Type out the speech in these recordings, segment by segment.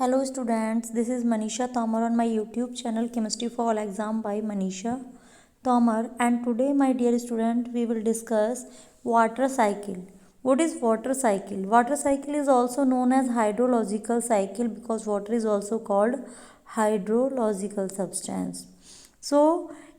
Hello students, this is Manisha Tomar on my YouTube channel Chemistry for All Exam by Manisha Tomar, and today my dear student we will discuss water cycle. What is water cycle? Water cycle is also known as hydrological cycle because water is also called hydrological substance. So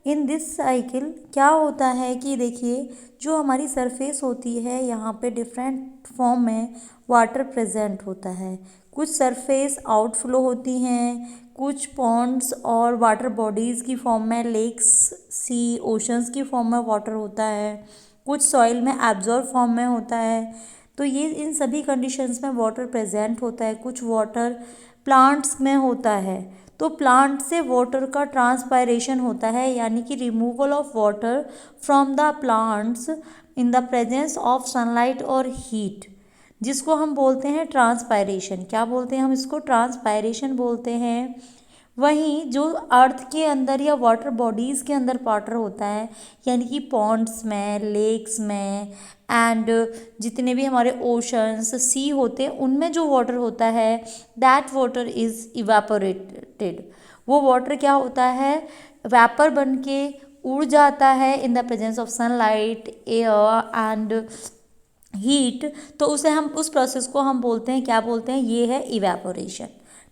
in this cycle क्या होता है कि देखिए जो हमारी surface होती है यहाँ पे डिफरेंट फॉर्म में वाटर प्रेजेंट होता है। कुछ सरफेस आउटफ्लो होती हैं, कुछ पॉन्ड्स और वाटर बॉडीज़ की फॉर्म में, लेक्स, सी, ओशंस की फॉर्म में वाटर होता है, कुछ सॉइल में एब्जॉर्ब फॉर्म में होता है। तो ये इन सभी कंडीशंस में वाटर प्रेजेंट होता है। कुछ वाटर प्लांट्स में होता है, तो प्लांट से वाटर का ट्रांसपायरेशन होता है, यानी कि removal of water from the plants in the presence of sunlight और हीट, जिसको हम बोलते हैं ट्रांसपायरेशन। क्या बोलते हैं हम इसको? ट्रांसपायरेशन बोलते हैं। वहीं जो अर्थ के अंदर या वाटर बॉडीज़ के अंदर वाटर होता है, यानी कि पॉन्ड्स में, लेक्स में एंड जितने भी हमारे ओशंस, सी होते हैं, उनमें जो वाटर होता है दैट वाटर इज़ इवेपोरेटेड। वो वाटर क्या होता है? वेपर बन के उड़ जाता है in the presence of sunlight, air and heat. तो उसे हम उस प्रोसेस को हम बोलते हैं, क्या बोलते हैं? ये है इवेपोरेशन।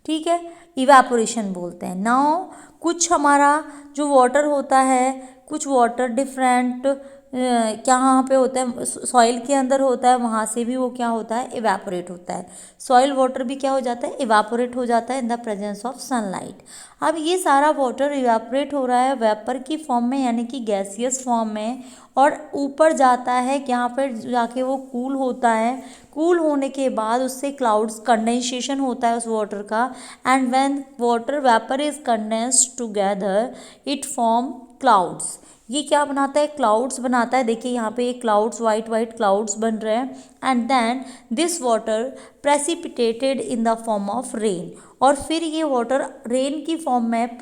ठीक है, इवेपोरेशन बोलते हैं। नाउ कुछ हमारा जो वाटर होता है, कुछ वाटर डिफरेंट कहाँ पे होता है? सॉइल के अंदर होता है, वहाँ से भी वो क्या होता है? इवेपोरेट होता है। सॉइल वाटर भी क्या हो जाता है? इवेपोरेट हो जाता है in the presence of sunlight. अब ये सारा वाटर इवेपोरेट हो रहा है वेपर की फॉर्म में, यानी कि गैसियस फॉर्म में, और ऊपर जाता है, यहाँ पर जाके वो कूल होता है। कूल होने के बाद उससे क्लाउड्स, कंडेंसेशन होता है उस वाटर का, and when water vapour is condensed together it form clouds. ये क्या बनाता है? क्लाउड्स बनाता है। देखिए यहाँ पे ये क्लाउड्स, वाइट वाइट क्लाउड्स बन रहे हैं, and then this water precipitated in the form of rain. और फिर ये वाटर रेन की फॉर्म में,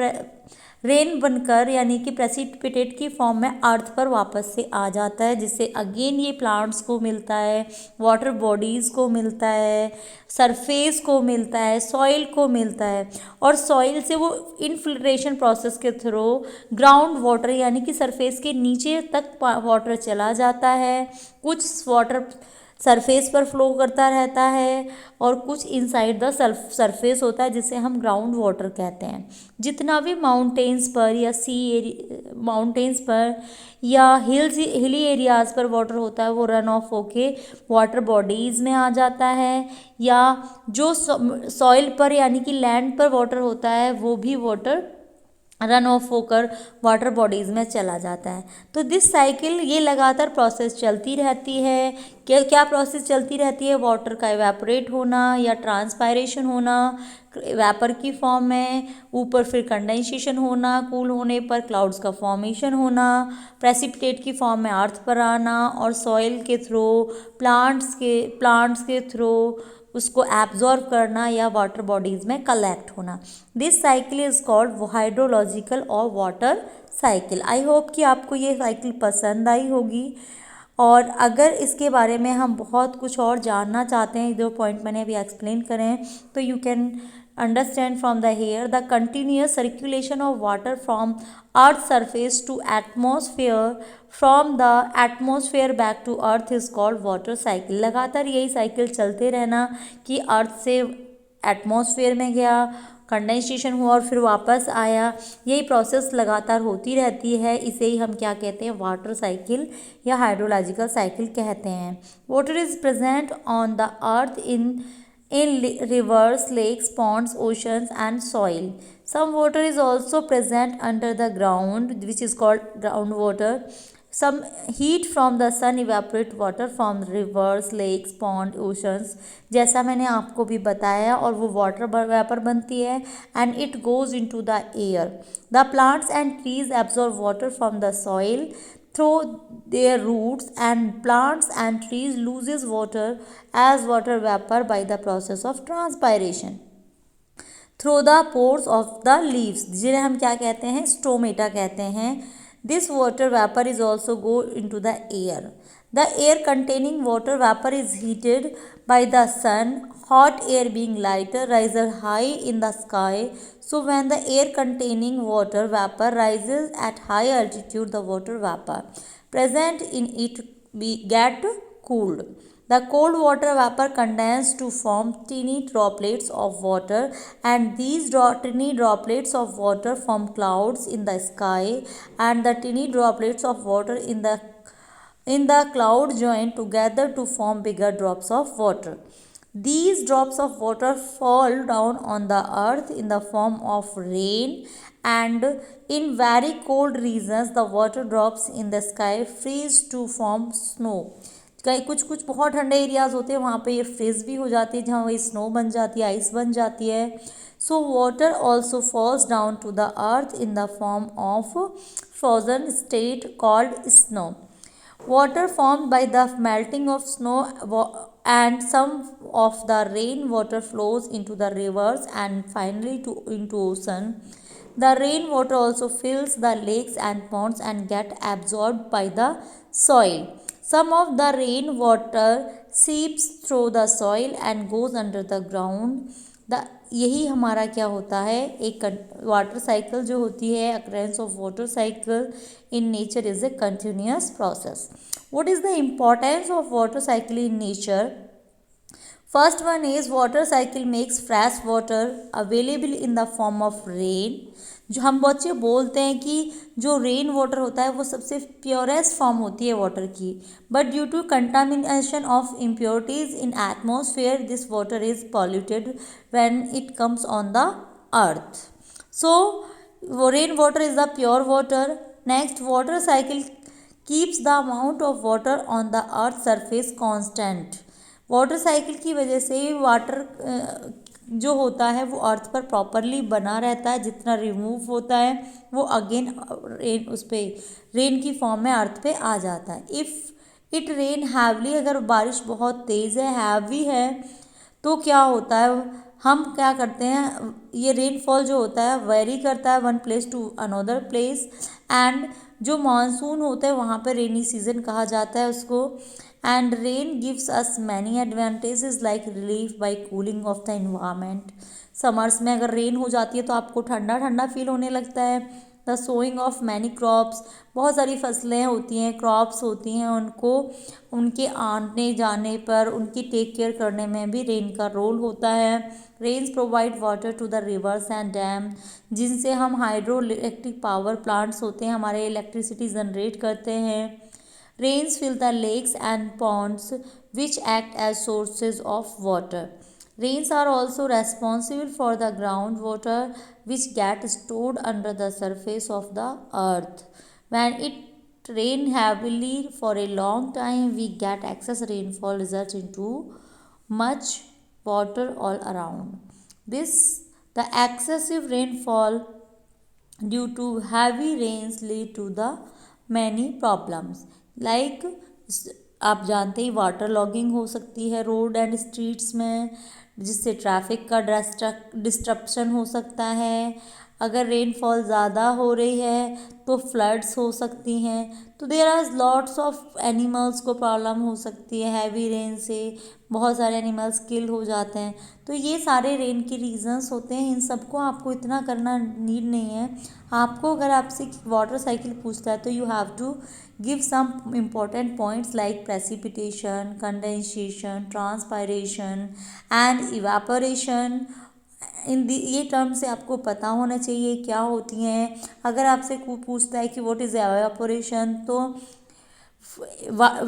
रेन बनकर, यानी कि प्रेसिपिटेट की फॉर्म में अर्थ पर वापस से आ जाता है, जिससे अगेन ये प्लांट्स को मिलता है, वाटर बॉडीज़ को मिलता है, सरफेस को मिलता है, सॉइल को मिलता है, और सॉइल से वो इनफिल्ट्रेशन प्रोसेस के थ्रू ग्राउंड वाटर, यानी कि सरफेस के नीचे तक वाटर चला जाता है। कुछ वाटर सरफेस पर फ्लो करता रहता है और कुछ इनसाइड द सरफेस होता है, जिसे हम ग्राउंड वाटर कहते हैं। जितना भी माउंटेन्स पर या माउंटेन्स पर या हिली एरियाज़ पर वाटर होता है, वो रन ऑफ होके वाटर बॉडीज़ में आ जाता है, या जो सॉइल पर यानी कि लैंड पर वाटर होता है, वो भी वाटर रन ऑफ होकर वाटर बॉडीज़ में चला जाता है। तो दिस साइकिल, ये लगातार प्रोसेस चलती रहती है। क्या क्या प्रोसेस चलती रहती है? वाटर का इवेपोरेट होना या ट्रांसपायरेशन होना वेपर की फॉर्म में, ऊपर फिर कंडेंसेशन होना, कूल होने पर क्लाउड्स का फॉर्मेशन होना, प्रेसिपिटेट की फॉर्म में अर्थ पर आना, और सॉइल के थ्रू, प्लांट्स के थ्रू उसको एब्जॉर्ब करना या वाटर बॉडीज़ में कलेक्ट होना। This cycle is called hydrological और वाटर साइकिल। आई होप कि आपको ये साइकिल पसंद आई होगी, और अगर इसके बारे में हम बहुत कुछ और जानना चाहते हैं, जो पॉइंट मैंने अभी एक्सप्लेन करें हैं, तो you can understand from the here the continuous circulation of water from earth surface to atmosphere, from the atmosphere back to earth is called water cycle। लगातार यही साइकिल चलते रहना कि अर्थ से एटमॉस्फेयर में गया, कंडेंसेशन हुआ और फिर वापस आया, यही प्रोसेस लगातार होती रहती है। इसे ही हम क्या कहते हैं? वाटर साइकिल या हाइड्रोलॉजिकल साइकिल कहते हैं। Water is present on the earth in rivers, lakes, ponds, oceans and soil. Some water is also present under the ground, which is called groundwater. Some heat from the sun evaporate water from rivers, lakes, pond, oceans, जैसा मैंने आपको भी बताया, और वो water vapour बनती है and it goes into the air. The plants and trees absorb water from the soil through their roots, and plants and trees loses water as water vapor by the process of transpiration through the pores of the leaves, जिन्हें हम क्या कहते हैं? Stomata कहते हैं। This water vapor is also go into the air. The air containing water vapor is heated by the sun, hot air being lighter rises high in the sky. So when the air containing water vapor rises at high altitude, the water vapor present in it get cooled. The cold water vapor condenses to form teeny droplets of water, and these teeny droplets of water form clouds in the sky, and the teeny droplets of water in the cloud join together to form bigger drops of water. These drops of water fall down on the earth in the form of rain, and in very cold regions the water drops in the sky freeze to form snow. कई कुछ कुछ बहुत ठंडे areas होते हैं वहाँ पे ये फ्रीज भी हो जाती है, जहाँ वही स्नो बन जाती है, आइस बन जाती है. So water also falls down to the earth in the form of frozen state called snow. Water formed by the melting of snow and some of the rain water flows into the rivers and finally into ocean. The rain water also fills the lakes and ponds and get absorbed by the soil. Some of the rain water seeps through the soil and goes under the ground. यही हमारा क्या होता है, एक water cycle जो होती है, occurrence of water cycle in nature is a continuous process. What is the importance of water cycle in nature? First one is water cycle makes fresh water available in the form of rain. जो हम बच्चे बोलते हैं कि जो rain water होता है वो सबसे प्योरेस्ट फॉर्म होती है वाटर की, but due to contamination of impurities in atmosphere this water is polluted when it comes on the earth. So rain water is the pure water. Next, water cycle keeps the amount of water on the earth surface constant. Water cycle की वजह से water जो होता है वो अर्थ पर properly बना रहता है. जितना रिमूव होता है वो अगेन रेन उस पर रेन की फॉर्म में अर्थ पे आ जाता है. इफ़ इट रेन हैवली, अगर बारिश बहुत तेज़ है, हैवी है, तो क्या होता है, हम क्या करते हैं, ये रेनफॉल जो होता है वेरी करता है one place to another place. And जो मानसून होता है वहाँ पे रेनी सीजन कहा जाता है उसको. And rain gives us many advantages like relief by cooling of the environment. Summers में अगर रेन हो जाती है तो आपको ठंडा ठंडा फील होने लगता है. The sowing of many crops, बहुत सारी फसलें होती हैं, क्रॉप्स होती हैं, उनको उनके आने जाने पर उनकी टेक केयर करने में भी रेन का रोल होता है. Rains provide water to the rivers and dam, जिनसे हम हाइड्रो इलेक्ट्रिक पावर प्लांट्स होते हैं हमारे इलेक्ट्रिसिटी जनरेट करते हैं. Rains fill the lakes and ponds which act as sources of water. Rains are also responsible for the groundwater which get stored under the surface of the earth. When it rains heavily for a long time, we get excess rainfall results into much water all around. The excessive rainfall due to heavy rains lead to the many problems. Like आप जानते ही water logging हो सकती है road and streets में, जिससे traffic का disruption हो सकता है. अगर रेनफॉल ज़्यादा हो रही है तो फ्लड्स हो सकती हैं. तो there are lots of animals को प्रॉब्लम हो सकती है. हैवी रेन से बहुत सारे एनिमल्स किल हो जाते हैं. तो ये सारे रेन के रीजंस होते हैं. इन सबको आपको इतना करना नीड नहीं है. आपको अगर आपसे वाटर साइकिल पूछता है तो you have to give some important points like precipitation, condensation, transpiration and evaporation. ये टर्म से आपको पता होना चाहिए क्या होती हैं. अगर आपसे पूछता है कि व्हाट इज़ एवापोरेशन, तो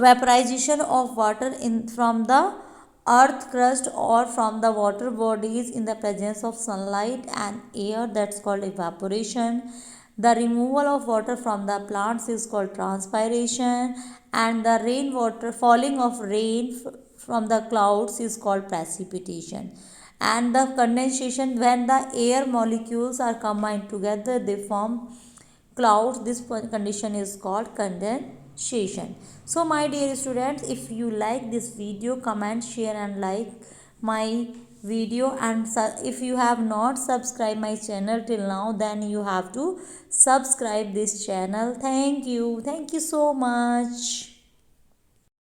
vaporization of water in from the earth crust or from the water bodies in the presence of sunlight and air, that's called evaporation. The removal of water from the plants is called transpiration, and the rainwater falling of rain from the clouds is called precipitation. And the condensation, when the air molecules are combined together they form clouds. This condition is called condensation. So my dear students, if you like this video, comment, share and like my video. And if you have not subscribed my channel till now, then you have to subscribe this channel. Thank you so much.